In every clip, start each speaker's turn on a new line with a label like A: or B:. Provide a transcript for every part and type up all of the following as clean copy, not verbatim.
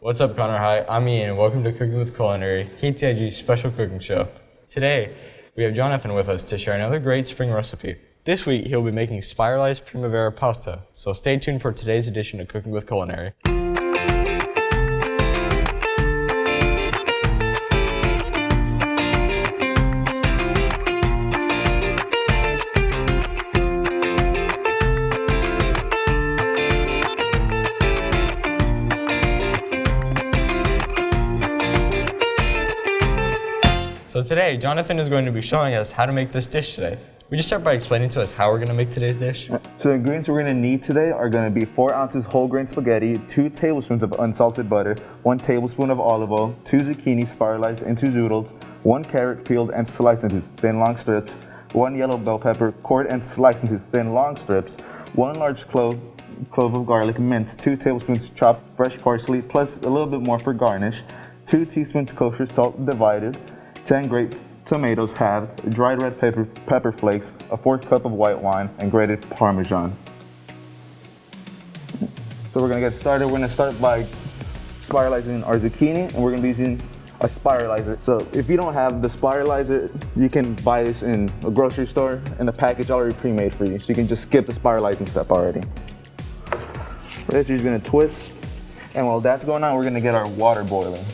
A: What's up, Connor? Hi, I'm Ian, and welcome to Cooking with Culinary, KTIG's special cooking show. Today, we have Jonathan with us to share another great spring recipe. This week, he'll be making Spiralized Primavera Pasta, so stay tuned for today's edition of Cooking with Culinary. So today, Jonathan is going to be showing us how to make this dish today. Would you start by explaining to us how we're going to make today's dish?
B: So the ingredients we're going to need today are going to be 4 ounces whole grain spaghetti, 2 tablespoons of unsalted butter, 1 tablespoon of olive oil, 2 zucchini spiralized into zoodles, 1 carrot peeled and sliced into thin long strips, 1 yellow bell pepper cored and sliced into thin long strips, 1 large clove of garlic minced, 2 tablespoons chopped fresh parsley, plus a little bit more for garnish, 2 teaspoons kosher salt divided, 10 grape tomatoes halved, dried red pepper flakes, a 1/4 cup of white wine, and grated Parmesan. So we're gonna get started. We're gonna start by spiralizing our zucchini, and we're gonna be using a spiralizer. So if you don't have the spiralizer, you can buy this in a grocery store in a package already pre-made for you. So you can just skip the spiralizing step already. For this, you're just gonna twist, and while that's going on, we're gonna get our water boiling.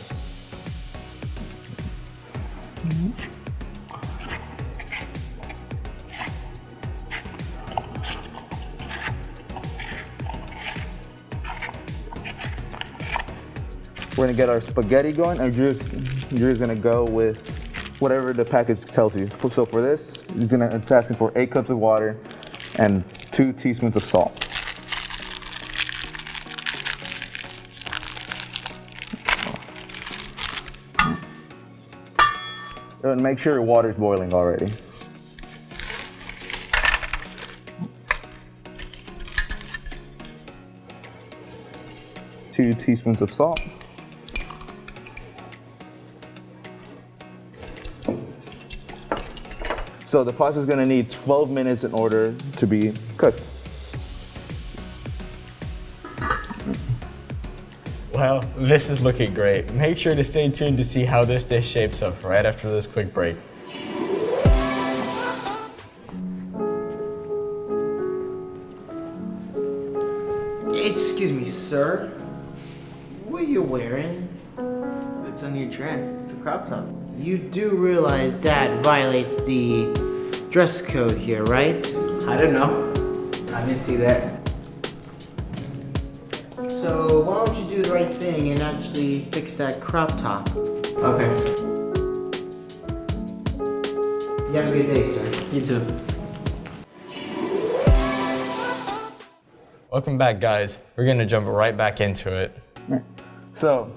B: We're gonna get our spaghetti going, and you're just gonna go with whatever the package tells you. So for this, it's asking for 8 cups of water and 2 teaspoons of salt. And make sure your water's boiling already. Two teaspoons of salt. So the pasta is going to need 12 minutes in order to be cooked.
A: Well, this is looking great. Make sure to stay tuned to see how this dish shapes up right after this quick break.
C: Excuse me, sir. What are you wearing?
D: It's a new trend. It's a crop top.
C: You do realize that violates the dress code here, right?
D: I don't know. I didn't see that.
C: So why don't you do the right thing and actually fix that crop top?
D: Okay.
C: You have a good day, sir.
D: You too.
A: Welcome back, guys. We're going to jump right back into it.
B: So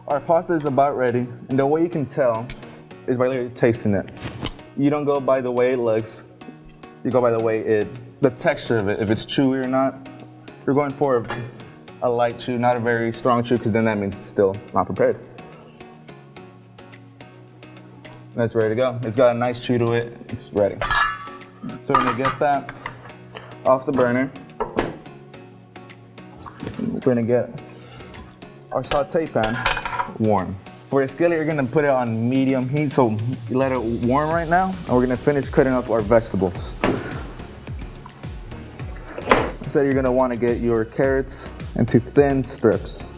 B: our pasta is about ready, and the way you can tell is by literally tasting it. You don't go by the way it looks, you go by the texture of it, if it's chewy or not. You're going for a light chew, not a very strong chew, because then that means it's still not prepared. That's ready to go. It's got a nice chew to it, it's ready. So we're gonna get that off the burner. We're gonna get our sauté pan warm. For your skillet, you're gonna put it on medium heat, so you let it warm right now, and we're gonna finish cutting up our vegetables. So you're gonna wanna get your carrots into thin strips.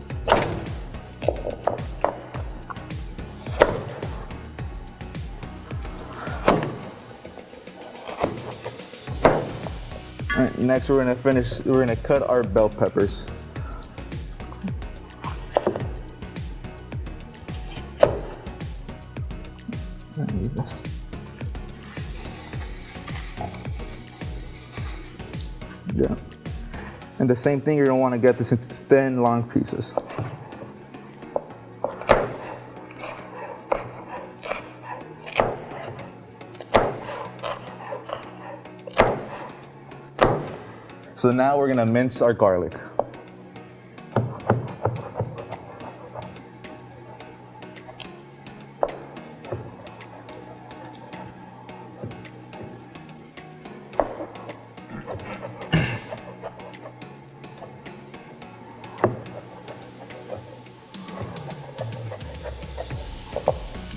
B: All right, next we're gonna cut our bell peppers. Yeah. And the same thing, you're gonna want to get this into thin, long pieces. So now we're gonna mince our garlic.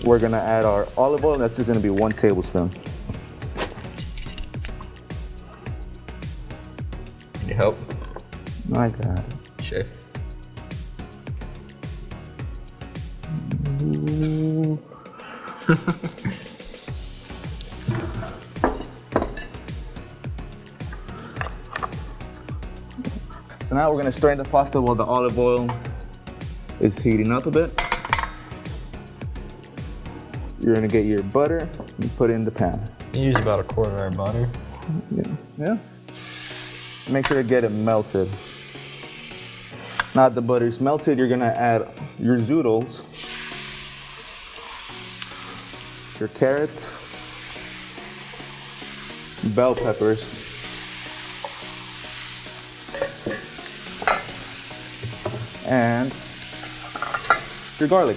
B: we're gonna add our olive oil. That's just gonna be 1 tablespoon.
A: Need help?
B: I got it.
A: Sure.
B: So now we're gonna strain the pasta while the olive oil is heating up a bit. You're gonna get your butter and put it in the pan.
A: You use about 1/4 of butter.
B: Yeah. Make sure to get it melted. Now that the butter's melted, you're gonna add your zoodles, your carrots, bell peppers, and your garlic.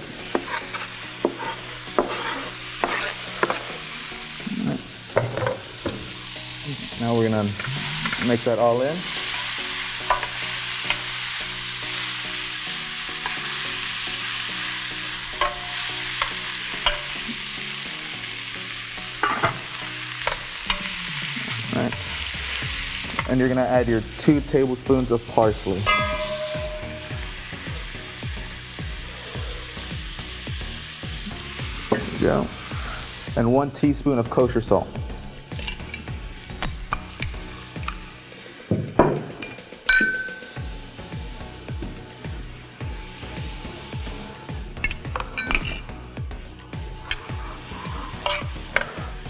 B: Now we're gonna mix that all in. All right. And you're gonna add your 2 tablespoons of parsley. There you go. And 1 teaspoon of kosher salt.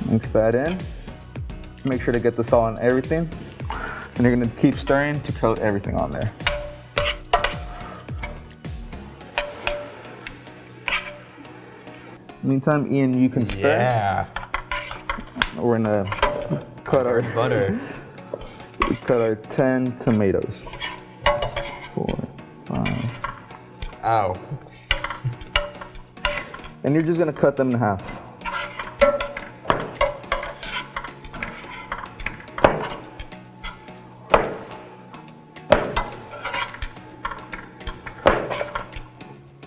B: Mix that in. Make sure to get the salt on everything. And you're gonna keep stirring to coat everything on there. Meantime, Ian, you can stir.
A: Yeah.
B: We're gonna cut our
A: Butter.
B: cut our 10 tomatoes. 4, 5.
A: Ow.
B: And you're just gonna cut them in half.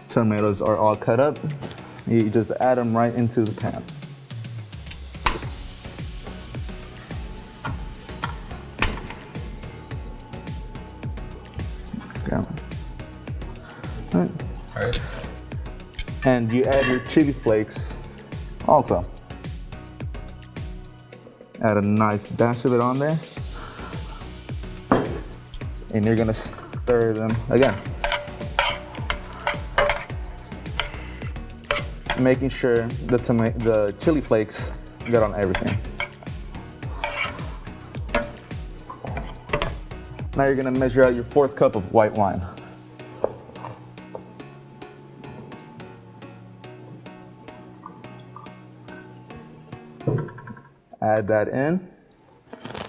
B: Tomatoes are all cut up. You just add them right into the pan. Okay. All right.
A: All right.
B: And you add your chili flakes also. Add a nice dash of it on there. And you're gonna stir them again. Making sure the chili flakes get on everything. Now you're gonna measure out your 4th cup of white wine. Add that in.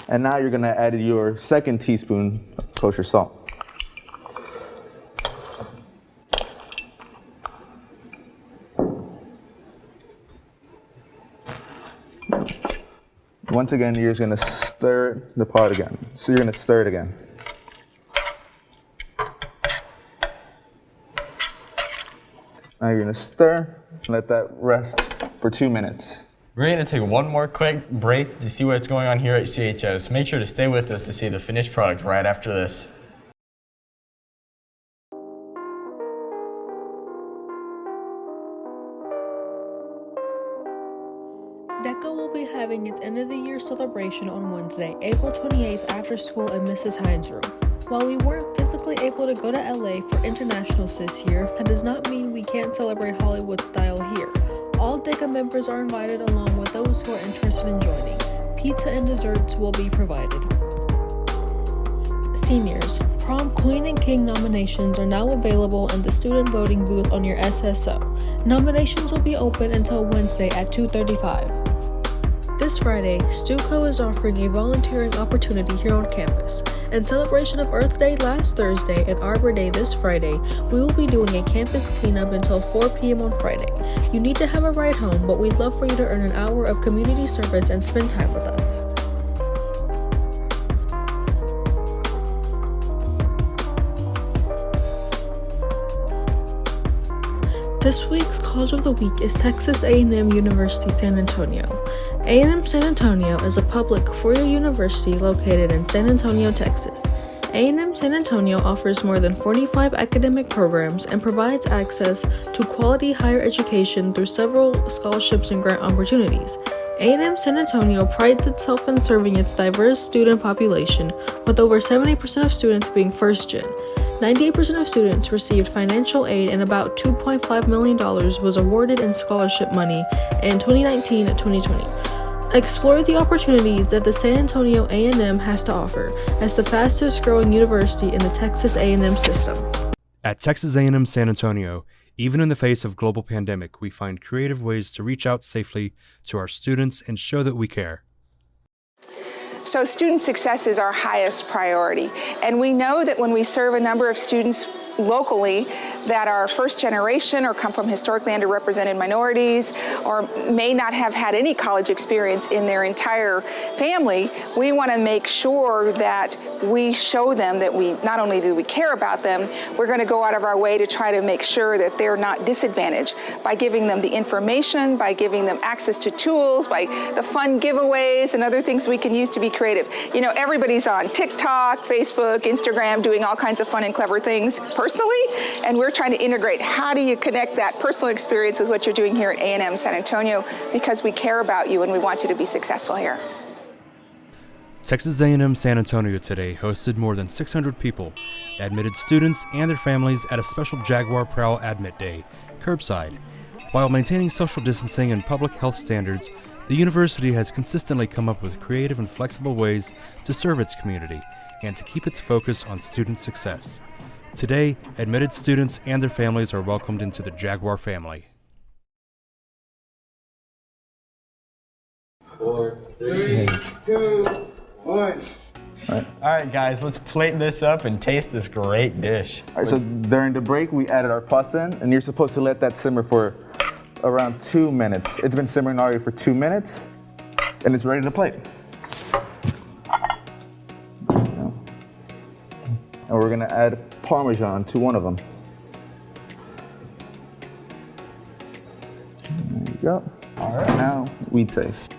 B: And now you're gonna add your 2nd teaspoon of kosher salt. Once again, you're just gonna stir the pot again. So you're gonna stir it again. Now you're gonna stir, let that rest for 2 minutes.
A: We're gonna take one more quick break to see what's going on here at CHS. Make sure to stay with us to see the finished product right after this.
E: DECA will be having its end of the year celebration on Wednesday, April 28th after school in Mrs. Hines' room. While we weren't physically able to go to LA for internationals this year, that does not mean we can't celebrate Hollywood style here. All DECA members are invited along with those who are interested in joining. Pizza and desserts will be provided. Seniors, prom queen and king nominations are now available in the student voting booth on your SSO. Nominations will be open until Wednesday at 2:35. This Friday, StuCo is offering a volunteering opportunity here on campus. In celebration of Earth Day last Thursday and Arbor Day this Friday, we will be doing a campus cleanup until 4 p.m. on Friday. You need to have a ride home, but we'd love for you to earn an hour of community service and spend time with us. This week's College of the Week is Texas A&M University San Antonio. A&M San Antonio is a public four-year university located in San Antonio, Texas. A&M San Antonio offers more than 45 academic programs and provides access to quality higher education through several scholarships and grant opportunities. A&M San Antonio prides itself in serving its diverse student population, with over 70% of students being first-gen. 98% of students received financial aid and about $2.5 million was awarded in scholarship money in 2019 and 2020. Explore the opportunities that the San Antonio A&M has to offer as the fastest growing university in the Texas A&M system.
F: At Texas A&M San Antonio, even in the face of global pandemic, we find creative ways to reach out safely to our students and show that we care.
G: So student success is our highest priority, and we know that when we serve a number of students locally that are first generation or come from historically underrepresented minorities or may not have had any college experience in their entire family, we want to make sure that we show them that we not only do we care about them, we're going to go out of our way to try to make sure that they're not disadvantaged by giving them the information, by giving them access to tools, by the fun giveaways and other things we can use to be creative. You know, everybody's on TikTok, Facebook, Instagram, doing all kinds of fun and clever things personally, and we're trying to integrate how do you connect that personal experience with what you're doing here at A&M San Antonio, because we care about you and we want you to be successful here.
F: Texas A&M San Antonio today hosted more than 600 people, admitted students and their families at a special Jaguar Prowl Admit Day, curbside. While maintaining social distancing and public health standards, the university has consistently come up with creative and flexible ways to serve its community and to keep its focus on student success. Today, admitted students and their families are welcomed into the Jaguar family.
A: 4, 3, 2, 1. All right, guys, let's plate this up and taste this great dish.
B: All right, so during the break, we added our pasta in, and you're supposed to let that simmer for around 2 minutes. It's been simmering already for 2 minutes, and it's ready to plate. And we're gonna add Parmesan to one of them. There you go. All right, now we taste.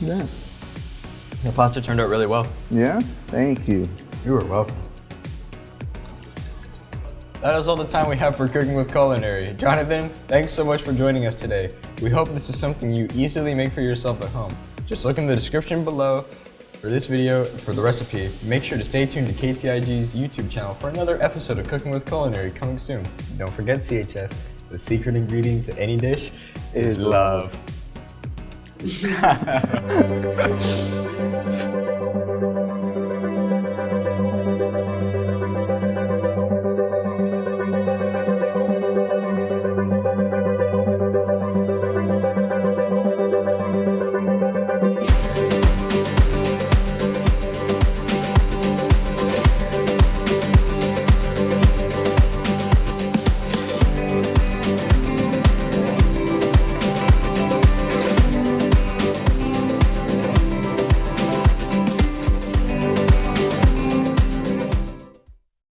B: Yeah.
A: The pasta turned out really well.
B: Yeah, thank you.
A: You are welcome. That is all the time we have for Cooking with Culinary. Jonathan, thanks so much for joining us today. We hope this is something you easily make for yourself at home. Just look in the description below for this video for the recipe. Make sure to stay tuned to KTIG's YouTube channel for another episode of Cooking with Culinary coming soon. Don't forget CHS, the secret ingredient to any dish is love.